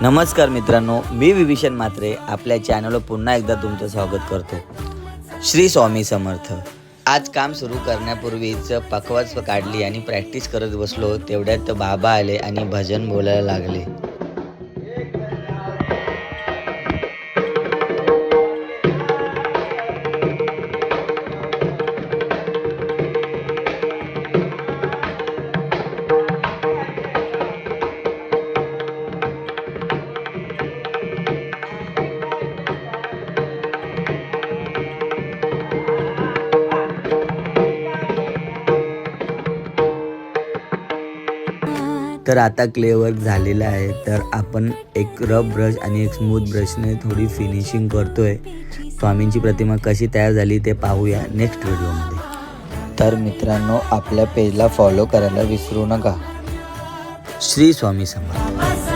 नमस्कार मित्रांनो, मी विभीषण म्हात्रे आपल्या चॅनलवर पुन्हा एकदा तुमचं स्वागत करतो। श्री स्वामी समर्थ। आज काम सुरू करण्यापूर्वीच पखवाज काढली आणि प्रॅक्टिस करत बसलो, तेवढ्यात बाबा आले आणि भजन बोलायला लागले। तर आता क्ले वर्क झालेला आहे, तर आपण एक रफ ब्रश आणि एक स्मूथ ब्रशने थोडी फिनिशिंग करतोय। स्वामींची प्रतिमा कशी तयार झाली ते पाहूया नेक्स्ट व्हिडिओमध्ये। तर मित्रांनो, आपल्या पेजला फॉलो करायला विसरू नका। श्री स्वामी समर्थ।